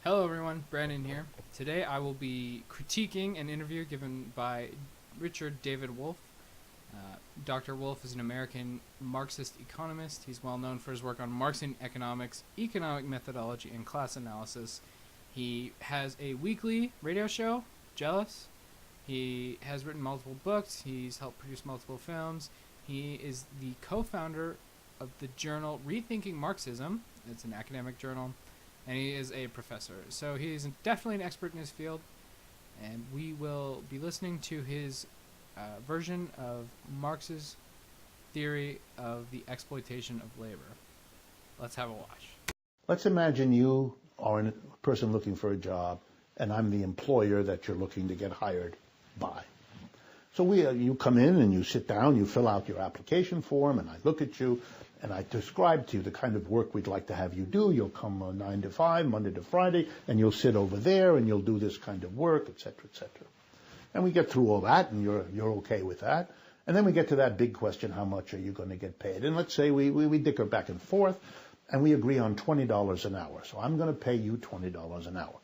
Hello everyone, Brandon here. Today I will be critiquing an interview given by Richard David Wolff. Dr. Wolff is an American Marxist economist. He's well known for his work on Marxian economics, economic methodology, and class analysis. He has a weekly radio show, Jealous. He has written multiple books. He's helped produce multiple films. He is the co-founder of the journal Rethinking Marxism. It's an academic journal. And he is a professor. So he is definitely an expert in his field. And we will be listening to his version of Marx's theory of the exploitation of labor. Let's have a watch. Let's imagine you are a person looking for a job, and I'm the employer that you're looking to get hired by. So you come in and you sit down, you fill out your application form, and I look at you, and I describe to you the kind of work we'd like to have you do. You'll come 9 to 5, Monday to Friday, and you'll sit over there, and you'll do this kind of work, et cetera, et cetera. And we get through all that, and you're okay with that. And then we get to that big question, how much are you going to get paid? And let's say we dicker back and forth, and we agree on $20 an hour. So I'm going to pay you $20 an hour.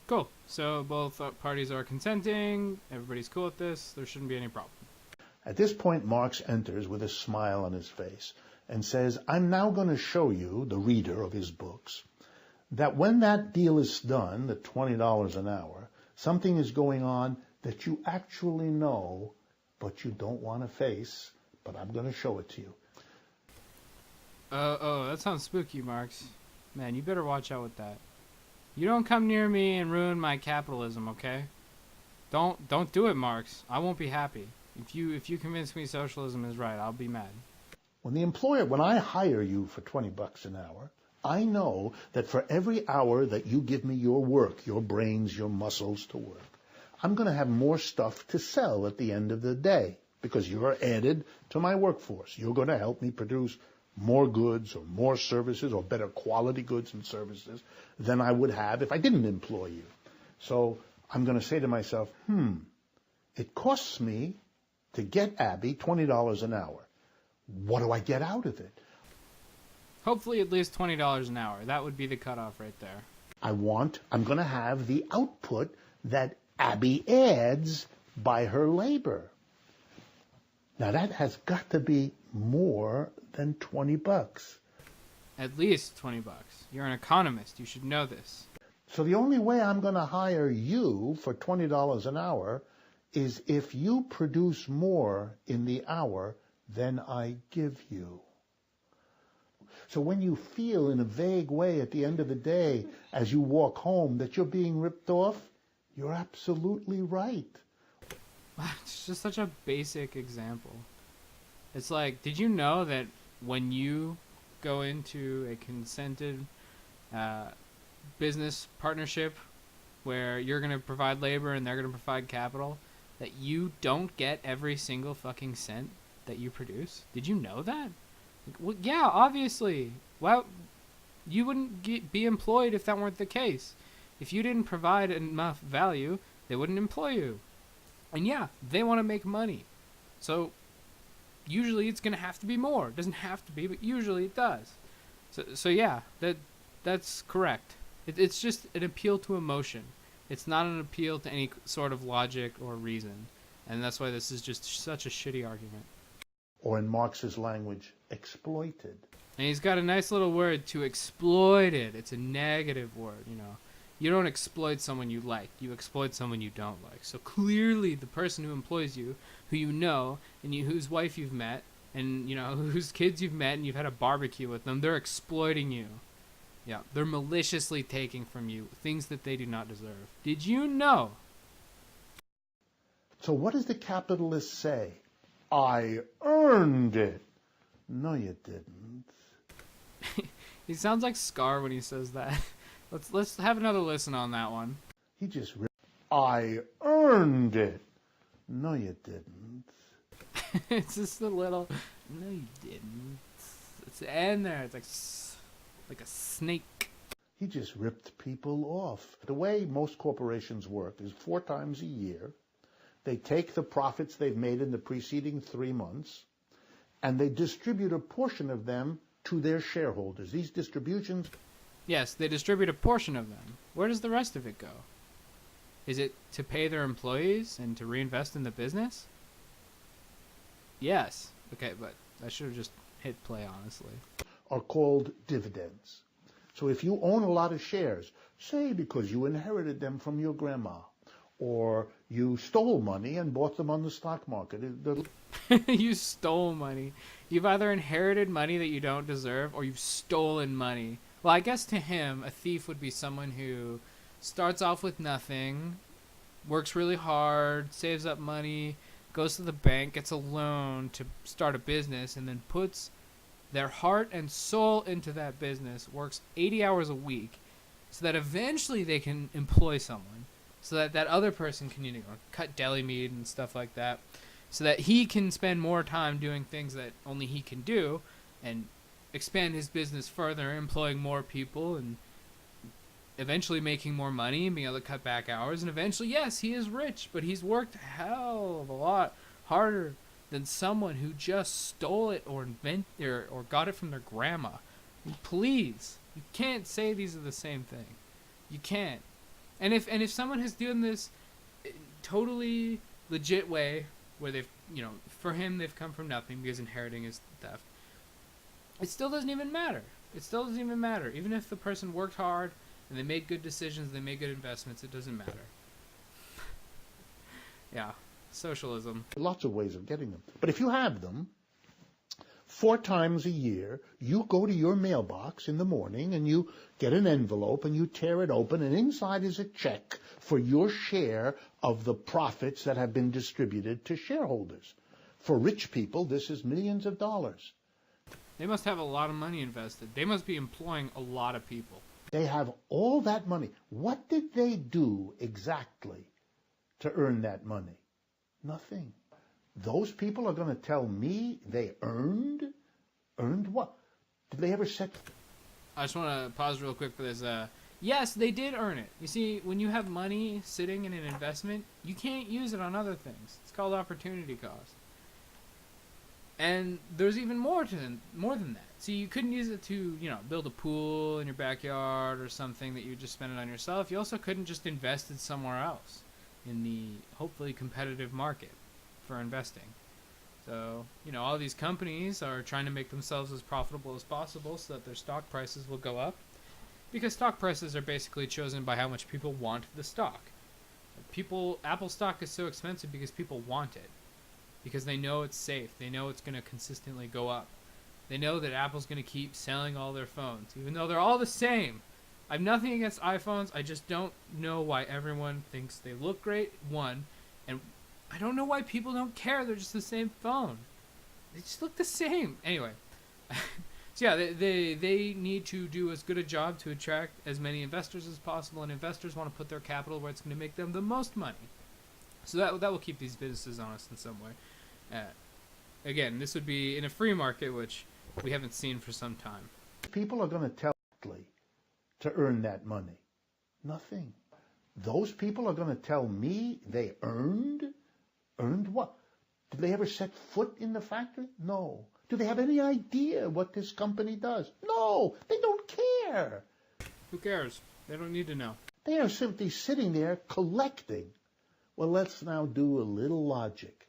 Cool. So both parties are consenting. Everybody's cool with this. There shouldn't be any problem. At this point, Marx enters with a smile on his face and says, I'm now going to show you, the reader of his books, that when that deal is done, the $20 an hour, something is going on that you actually know, but you don't want to face, but I'm going to show it to you. Oh, that sounds spooky, Marx. Man, you better watch out with that. You don't come near me and ruin my capitalism, okay? Don't do it, Marx. I won't be happy. If you convince me socialism is right, I'll be mad. When I hire you for $20 an hour, I know that for every hour that you give me your work, your brains, your muscles to work, I'm going to have more stuff to sell at the end of the day because you're added to my workforce. You're going to help me produce more goods or more services or better quality goods and services than I would have if I didn't employ you. So I'm going to say to myself, it costs me to get Abby $20 an hour. What do I get out of it? Hopefully at least $20 an hour. That would be the cutoff right there. I'm going to have the output that Abby adds by her labor. Now that has got to be more than $20. At least $20. You're an economist. You should know this. So the only way I'm going to hire you for $20 an hour is if you produce more in the hour than I give you. So when you feel in a vague way at the end of the day as you walk home that you're being ripped off, you're absolutely right. It's just such a basic example. It's like, did you know that when you go into a consented business partnership where you're going to provide labor and they're going to provide capital, that you don't get every single fucking cent that you produce? Did you know that? Well, yeah, obviously. Well, you wouldn't be employed if that weren't the case. If you didn't provide enough value, they wouldn't employ you. And yeah, they want to make money. So usually it's going to have to be more. It doesn't have to be, but usually it does. So yeah, that's correct. It's just an appeal to emotion. It's not an appeal to any sort of logic or reason. And that's why this is just such a shitty argument. Or in Marx's language, exploited. And he's got a nice little word, to exploit it. It's a negative word, you know. You don't exploit someone you like. You exploit someone you don't like. So clearly the person who employs you, who you know, and whose wife you've met, and you know whose kids you've met, and you've had a barbecue with them, they're exploiting you. Yeah, they're maliciously taking from you things that they do not deserve. Did you know? So what does the capitalist say? I earned it. No, you didn't. He sounds like Scar when he says that. Let's have another listen on that one. He just ripped. I earned it. No, you didn't. It's just a little. No, you didn't. It's the end there. It's like a snake. He just ripped people off. The way most corporations work is 4 times a year. They take the profits they've made in the preceding 3 months, and they distribute a portion of them to their shareholders. These distributions Yes, they distribute a portion of them. Where does the rest of it go? Is it to pay their employees and to reinvest in the business? Yes. Okay, but I should have just hit play, honestly. Are called dividends. So if you own a lot of shares, say because you inherited them from your grandma, or you stole money and bought them on the stock market. You stole money. You've either inherited money that you don't deserve, or you've stolen money. Well, I guess to him, a thief would be someone who starts off with nothing, works really hard, saves up money, goes to the bank, gets a loan to start a business, and then puts their heart and soul into that business, works 80 hours a week, so that eventually they can employ someone, so that that other person can, you know, cut deli meat and stuff like that, so that he can spend more time doing things that only he can do, and expand his business further, employing more people, and eventually making more money and being able to cut back hours. And eventually, yes, he is rich, but he's worked a hell of a lot harder than someone who just stole it or or got it from their grandma. Please, you can't say these are the same thing. You can't. And if someone has done this totally legit way, where they've, you know, for him they've come from nothing because inheriting is theft, it still doesn't even matter. It still doesn't even matter. Even if the person worked hard and they made good decisions, they made good investments, it doesn't matter. Yeah, socialism. Lots of ways of getting them. But if you have them, 4 times a year, you go to your mailbox in the morning and you get an envelope and you tear it open, and inside is a check for your share of the profits that have been distributed to shareholders. For rich people, this is millions of dollars. They must have a lot of money invested. They must be employing a lot of people. They have all that money. What did they do exactly to earn that money? Nothing. Those people are going to tell me they earned what? Did they ever set? I just want to pause real quick for this. Yes, they did earn it. You see, when you have money sitting in an investment, you can't use it on other things. It's called opportunity cost. And there's even more than that. See, you couldn't use it to, you know, build a pool in your backyard or something that you just spend it on yourself. You also couldn't just invest it somewhere else in the hopefully competitive market for investing. So, you know, all these companies are trying to make themselves as profitable as possible so that their stock prices will go up, because stock prices are basically chosen by how much people want the stock. Apple stock is so expensive because people want it, because they know it's safe. They know it's going to consistently go up. They know that Apple's going to keep selling all their phones, even though they're all the same. I have nothing against iPhones. I just don't know why everyone thinks they look great, one, and I don't know why people don't care. They're just the same phone. They just look the same. Anyway, so yeah, they need to do as good a job to attract as many investors as possible, and investors want to put their capital where it's going to make them the most money. So that will keep these businesses honest in some way. Again, this would be in a free market, which we haven't seen for some time. People are going to tell to earn that money. Nothing. Those people are going to tell me they earned what? Did they ever set foot in the factory? No. Do they have any idea what this company does? No. They don't care. Who cares? They don't need to know. They are simply sitting there collecting. Well, let's now do a little logic.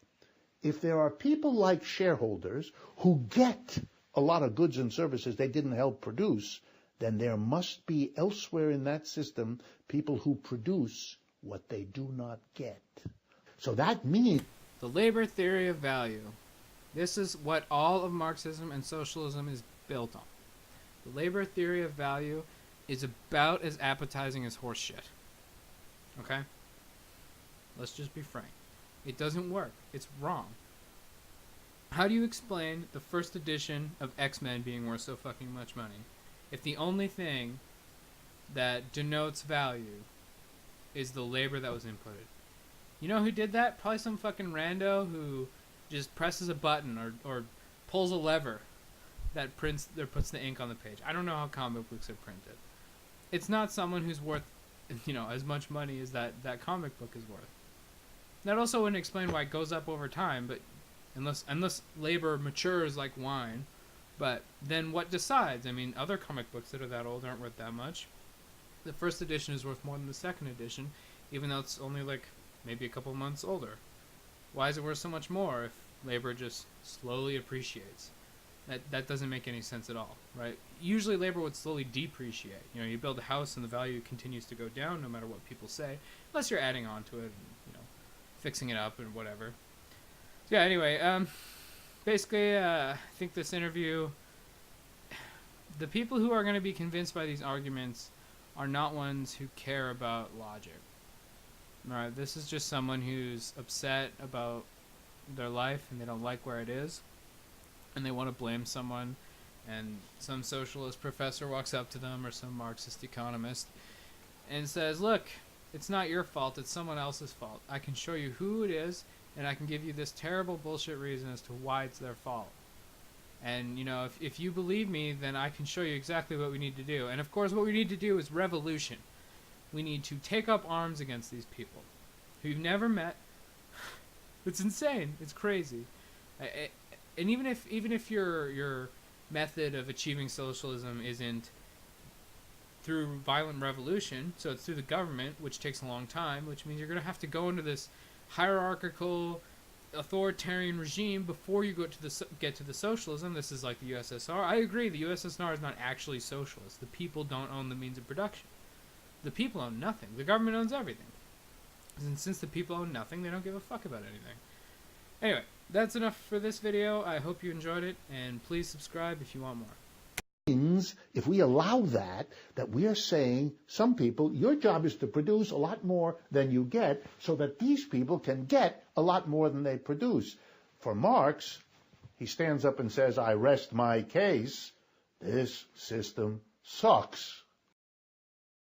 If there are people like shareholders who get a lot of goods and services they didn't help produce, then there must be elsewhere in that system people who produce what they do not get. So that means the labor theory of value. This is what all of Marxism and socialism is built on. The labor theory of value is about as appetizing as horse shit. Okay? Let's just be frank. It doesn't work. It's wrong. How do you explain the first edition of X-Men being worth so fucking much money if the only thing that denotes value is the labor that was inputted? You know who did that? Probably some fucking rando who just presses a button or pulls a lever that puts the ink on the page. I don't know how comic books are printed. It's not someone who's worth, you know, as much money as that comic book is worth. That also wouldn't explain why it goes up over time, but unless labor matures like wine. But then what decides? I mean, other comic books that are that old aren't worth that much. The first edition is worth more than the second edition, even though it's only like maybe a couple months older. Why is it worth so much more if labor just slowly appreciates? That doesn't make any sense at all, right? Usually labor would slowly depreciate. You know, you build a house and the value continues to go down no matter what people say, unless you're adding on to it and, you know, fixing it up and whatever. So yeah, anyway, basically, I think this interview, the people who are going to be convinced by these arguments are not ones who care about logic. Right? This is just someone who's upset about their life and they don't like where it is, and they want to blame someone, and some socialist professor walks up to them, or some Marxist economist, and says, look, it's not your fault, it's someone else's fault. I can show you who it is, and I can give you this terrible bullshit reason as to why it's their fault. And, you know, if you believe me, then I can show you exactly what we need to do. And, of course, what we need to do is revolution. We need to take up arms against these people who you've never met. It's insane. It's crazy. And even if your method of achieving socialism isn't through violent revolution, so it's through the government, which takes a long time, which means you're going to have to go into this hierarchical, authoritarian regime before you get to the socialism. This is like the USSR. I agree, the USSR is not actually socialist. The people don't own the means of production. The people own nothing. The government owns everything. And since the people own nothing, they don't give a fuck about anything. Anyway, that's enough for this video. I hope you enjoyed it, and please subscribe if you want more. If we allow that we are saying, some people, your job is to produce a lot more than you get so that these people can get a lot more than they produce. For Marx, he stands up and says, I rest my case. This system sucks.